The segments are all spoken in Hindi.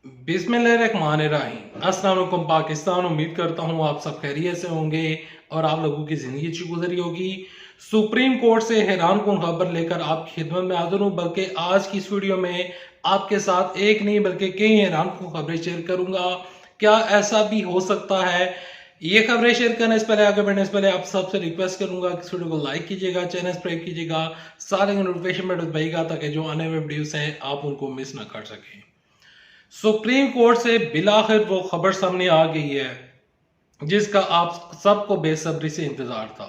बिस्मिल्लाहिर्रहमानिर्रहीम। अस्सलाम वालेकुम पाकिस्तान। उम्मीद करता हूँ आप सब खैरियत से होंगे और आप लोगों की ज़िंदगी अच्छी गुजरी होगी। सुप्रीम कोर्ट से हैरान कुन खबर लेकर आपकी खिदमत में हाजिर हूँ। बल्कि आज की इस वीडियो में आपके साथ एक नहीं बल्कि कई हैरान कुन खबरें शेयर करूंगा। क्या ऐसा भी हो सकता है? ये खबरें शेयर करने से पहले, आगे बढ़ने से पहले आप सबसे रिक्वेस्ट करूंगा कि इस वीडियो को लाइक कीजिएगा, चैनल सब्सक्राइब कीजिएगा, सारे नोटिफिकेशन बेल दबाइएगा ताकि जो आने वाले वीडियोस हैं आप उनको मिस ना कर सकें। सुप्रीम कोर्ट से बिलाखिर वो खबर सामने आ गई है जिसका आप सबको बेसब्री से इंतजार था।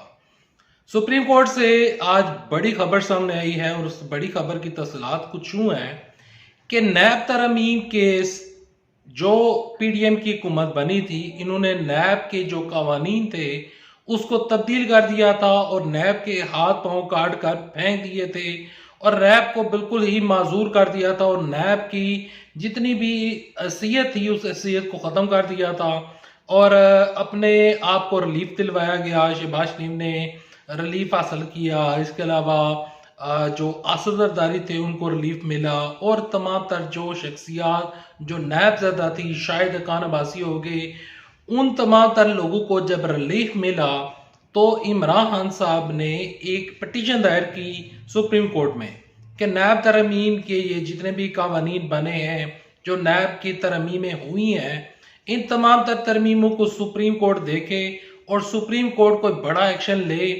सुप्रीम कोर्ट से आज बड़ी खबर सामने आई है और उस बड़ी खबर की तफसीलात कुछ यूं है कि नैब तरमीम केस जो पीडीएम की हुकूमत बनी थी, इन्होंने नैब के जो कवानीन थे उसको तब्दील कर दिया था और नैब के हाथ पांव काट कर फेंक दिए थे और रैब को बिल्कुल ही माजूर कर दिया था और नैब की जितनी भी हैसियत थी उस हैसियत को ख़त्म कर दिया था और अपने आप को रिलीफ दिलवाया गया। शहबाज शरीफ ने रिलीफ हासिल किया। इसके अलावा जो असद जरदारी थे उनको रिलीफ मिला और तमाम तर जो शख्सियात जो नैब ज़दा थी, शायद खान अब्बासी हो गए, उन तमाम तर लोगों को जब रिलीफ मिला तो इमरान खान साहब ने एक पटिशन दायर की सुप्रीम कोर्ट में कि नैब तरमीम के ये जितने भी कवानीन बने हैं, जो नैब की तरमीमें हुई हैं, इन तमाम तर तरमीमों को सुप्रीम कोर्ट देखे और सुप्रीम कोर्ट कोई बड़ा एक्शन ले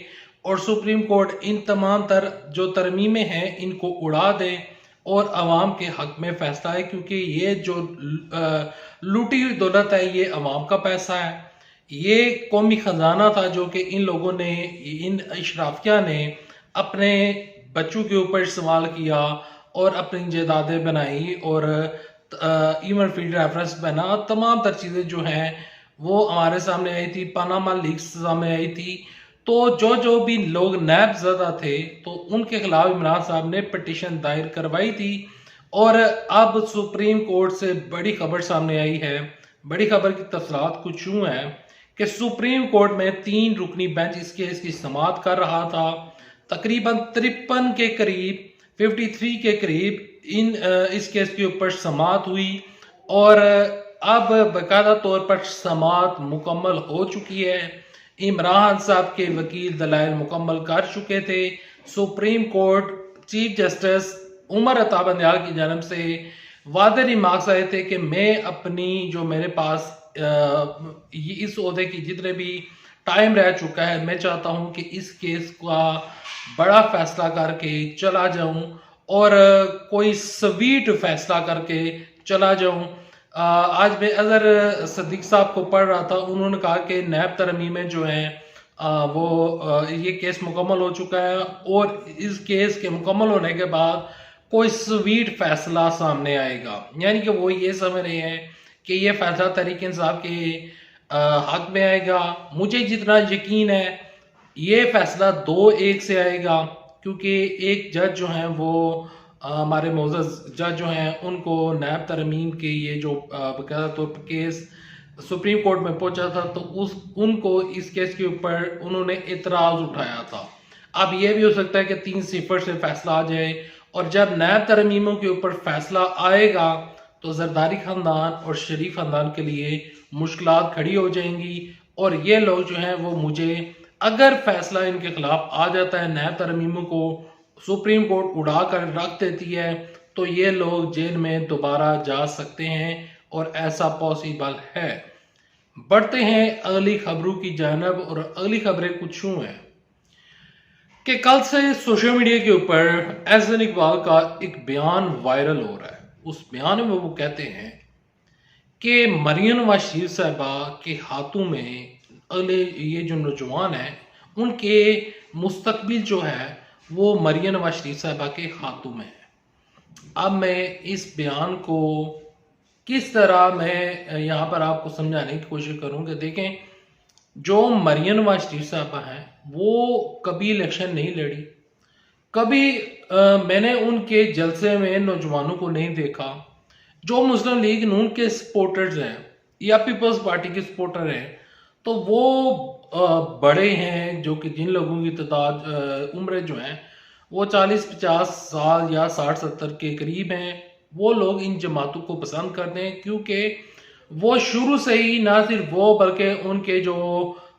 और सुप्रीम कोर्ट इन तमाम तर जो तरमीमें हैं इनको उड़ा दे और अवाम के हक में फैसला है। क्योंकि ये जो लूटी हुई दौलत है ये अवाम का पैसा है, ये कौमी खजाना था जो कि इन लोगों ने, इन इशराफिया ने अपने बच्चों के ऊपर इस्तेमाल किया और अपनी जायदादें बनाई और ईमेल फीड रेफरेंस बना। तमाम तर चीज़ें जो हैं वो हमारे सामने आई थी, पनामा लीक्स सामने आई थी। तो जो जो भी लोग नैब ज़दा थे तो उनके खिलाफ इमरान साहब ने पटिशन दायर करवाई थी और अब सुप्रीम कोर्ट से बड़ी खबर सामने आई है। बड़ी खबर की तफसीलात कुछ यूं है कि सुप्रीम कोर्ट में 3 रुकनी बेंच इस केस की समाअत कर रहा था। तकरीबन 53 के करीब, 53 के करीब इस केस के ऊपर समाअत हुई और अब बाकायदा तौर पर समाअत मुकम्मल हो चुकी है। इमरान साहब के वकील दलाइल मुकम्मल कर चुके थे। Supreme court chief justice Umar Ata Bandial की जानब से वादे रिमार्क्स आए थे कि मैं अपनी जो मेरे पास इस ओहदे की जितने भी टाइम रह चुका है, मैं चाहता हूं कि इस केस का बड़ा फैसला करके चला जाऊं और कोई स्वीट फैसला करके चला जाऊं। आज मैं अजहर सदीक साहब को पढ़ रहा था, उन्होंने कहा कि नैब तरमीमें जो हैं ये केस मुकम्मल हो चुका है और इस केस के मुकम्मल होने के बाद कोई स्वीट फैसला सामने आएगा। यानी कि वो ये समझ रहे हैं कि ये फैसला तहरीक इंसाफ के हक में आएगा। मुझे जितना यकीन है ये फैसला 2-1 से आएगा क्योंकि एक जज जो हैं वो हमारे मोअज़्ज़ज़ जज जो हैं उनको नैब तरमीम के ये जो बाकायदा तौर पर केस सुप्रीम कोर्ट में पहुंचा था तो उनको इस केस के ऊपर उन्होंने इतराज़ उठाया था। अब ये भी हो सकता है कि 3-0 से फैसला आ जाए और जब नैब तरमीमों के ऊपर फैसला आएगा तो जरदारी खानदान और शरीफ खानदान के लिए मुश्किलात खड़ी हो जाएंगी और ये लोग जो हैं वो, मुझे अगर फैसला इनके खिलाफ आ जाता है, नैब तरमीमों को सुप्रीम कोर्ट उड़ा कर रख देती है, तो ये लोग जेल में दोबारा जा सकते हैं और ऐसा पॉसिबल है। बढ़ते हैं अगली खबरों की जानब और अगली खबरें कुछ यूं हैं कि कल से सोशल मीडिया के ऊपर एहसन इकबाल का एक बयान वायरल हो रहा है। उस बयान में वो कहते हैं कि मरियम नवाज शरीफ साहबा के हाथों में अगले ये जो नौजवान हैं उनके मुस्तकबिल जो है वो मरियम नवाज शरीफ साहबा के हाथों में है। अब मैं इस बयान को किस तरह मैं यहाँ पर आपको समझाने की कोशिश करूँगा। देखें, जो मरियम नवाज शरीफ साहबा हैं वो कभी इलेक्शन नहीं लड़ी, कभी मैंने उनके जलसे में नौजवानों को नहीं देखा। जो मुस्लिम लीग नून के सपोर्टर्स हैं या पीपल्स पार्टी के सपोर्टर हैं तो वो बड़े हैं, जो कि जिन लोगों की तादाद उम्र जो है वो 40-50 साल या 60-70 के करीब हैं, वो लोग इन जमातों को पसंद करते हैं, क्योंकि वो शुरू से ही ना सिर्फ वो बल्कि उनके जो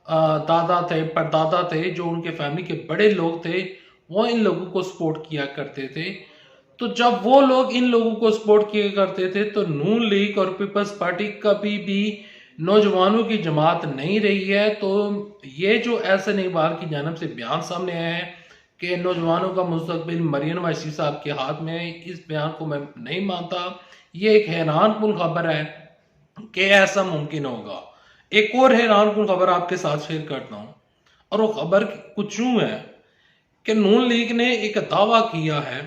दादा थे, परदादा थे, जो उनके फैमिली के बड़े लोग थे, वो इन लोगों को सपोर्ट किया करते थे। तो जब वो लोग इन लोगों को सपोर्ट किया करते थे तो नून लीग और पीपल्स पार्टी कभी भी नौजवानों की जमात नहीं रही है। तो ये जो एहसन इकबाल की जानिब से बयान सामने आया है कि नौजवानों का मुस्तकबिल मरियम नवाज शरीफ साहब के हाथ में है, इस बयान को मैं नहीं मानता। ये एक हैरान कुन खबर है कि ऐसा मुमकिन होगा। एक और हैरान कुन खबर आपके साथ शेयर करता हूँ, और वो खबर कुछ यूं है कि नून लीग ने एक दावा किया है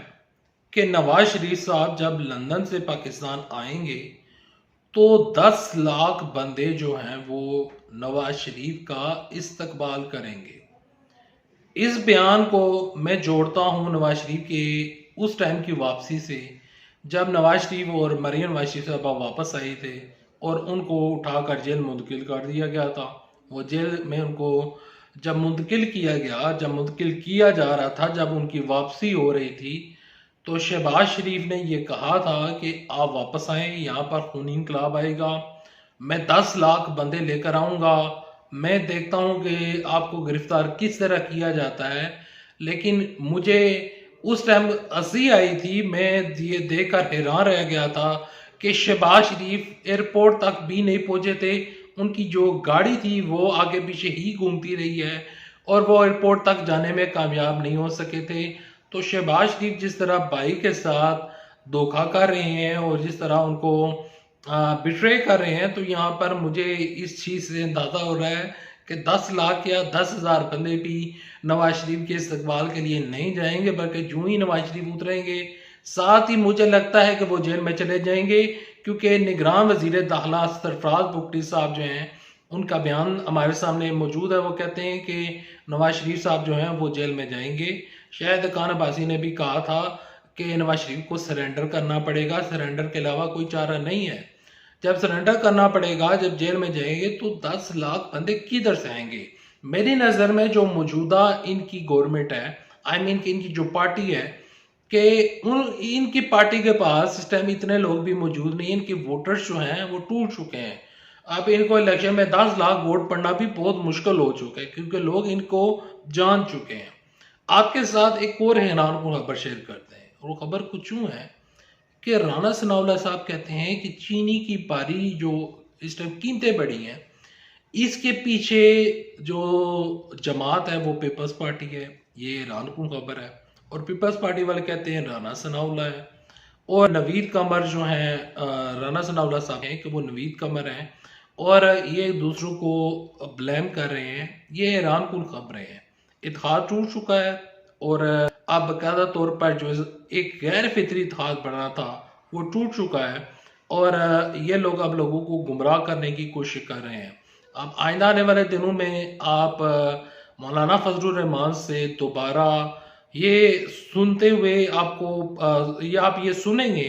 कि नवाज शरीफ साहब जब लंदन से पाकिस्तान आएंगे तो 10 लाख बंदे जो हैं वो नवाज शरीफ का इस्तकबाल करेंगे। इस बयान को मैं जोड़ता हूं नवाज शरीफ के उस टाइम की वापसी से, जब नवाज शरीफ और मरियम नवाज शरीफ साहब वापस आए थे और उनको उठाकर जेल मुंतकिल कर दिया गया था। वो जेल में उनको जब मुंतकिल किया गया, जब मुंतकिल किया जा रहा था, जब उनकी वापसी हो रही थी, तो शहबाज शरीफ ने ये कहा था कि आप वापस आए, यहाँ पर खूनी इंकलाब आएगा, मैं 10 लाख बंदे लेकर आऊँगा, मैं देखता हूँ कि आपको गिरफ्तार किस तरह किया जाता है। लेकिन मुझे उस टाइम हंसी आई थी, मैं ये देखकर हैरान रह गया था कि शहबाज शरीफ एयरपोर्ट तक भी नहीं पहुंचे थे। उनकी जो गाड़ी थी वो आगे पीछे ही घूमती रही है और वो एयरपोर्ट तक जाने में कामयाब नहीं हो सके थे। तो शहबाज शरीफ जिस तरह भाई के साथ धोखा कर रहे हैं और जिस तरह उनको बिट्रे कर रहे हैं, तो यहाँ पर मुझे इस चीज़ से अंदाज़ा हो रहा है कि 10 लाख या 10,000 बंदे भी नवाज शरीफ के इस्तकबाल के लिए नहीं जाएंगे, बल्कि जो ही नवाज शरीफ उतरेंगे साथ ही मुझे लगता है कि वो जेल में चले जाएंगे। क्योंकि निगरान वजीर दाखिला सरफराज बुगटी साहब जो हैं, उनका बयान हमारे सामने मौजूद है। वो कहते हैं कि नवाज शरीफ साहब जो हैं वो जेल में जाएंगे। शायद खान अब्बासी ने भी कहा था कि नवाज शरीफ को सरेंडर करना पड़ेगा, सरेंडर के अलावा कोई चारा नहीं है। जब सरेंडर करना पड़ेगा, जब जेल में जाएंगे तो 10 लाख बंदे किधर से आएंगे। मेरी नज़र में जो मौजूदा इनकी गवर्नमेंट है, आई मीन कि इनकी जो पार्टी है, कि इनकी पार्टी के पास इस टाइम इतने लोग भी मौजूद नहीं, इनके वोटर्स जो हैं वो टूट चुके हैं। अब इनको इलेक्शन में 10 लाख वोट पड़ना भी बहुत मुश्किल हो चुका है, क्योंकि लोग इनको जान चुके हैं। आपके साथ एक और हैरान को खबर शेयर करते हैं, और वो खबर कुछ यूं है कि राणा सनाउल्लाह साहब कहते हैं कि चीनी की पारी जो इस टाइम कीमतें बढ़ी हैं, इसके पीछे जो जमात है वो पीपल्स पार्टी है। ये हैरान कुन खबर है। और पीपल्स पार्टी वाले कहते हैं राणा सनाउल्लाह है, और नवीद कमर जो है, राणा सनाउल्लाह साहब हैं कि वो नवीद कमर हैं, और ये दूसरों को ब्लेम कर रहे हैं। ये हैरान कुन खबरें हैं। इत्तेहाद टूट चुका है, और अब बाकायदा तौर पर जो एक गैर फितरी इत्तेहाद बना था वो टूट चुका है, और ये लोग अब लोगों को गुमराह करने की कोशिश कर रहे हैं। अब आइंदा आने वाले दिनों में आप मौलाना फजलुर रहमान से दोबारा ये सुनते हुए आपको ये आप ये सुनेंगे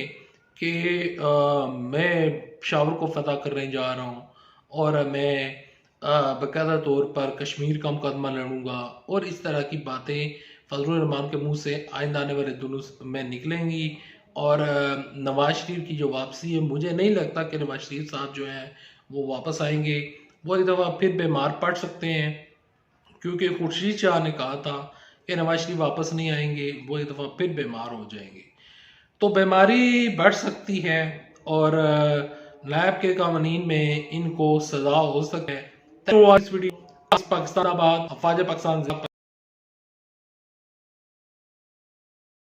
कि मैं पेशावर को फतह करने जा रहा हूँ, और मैं बाकायदा तौर पर कश्मीर का मुकदमा लड़ूंगा, और इस तरह की बातें फजलुर रहमान के मुंह से आइंदा आने वाले दिनों में निकलेंगी। और नवाज शरीफ की जो वापसी है, मुझे नहीं लगता कि नवाज शरीफ साहब जो हैं वो वापस आएंगे। वो एक दफ़ा फिर बीमार पड़ सकते हैं, क्योंकि खुर्शीद शाह ने कहा था कि नवाज शरीफ वापस नहीं आएंगे, वो एक दफ़ा फिर बीमार हो जाएंगे। तो बीमारी बढ़ सकती है, और नायब के कानून में इनको सजा हो सकती है। इस वीडियो पाकिस्तान आबाद, अफवाज पाकिस्तान।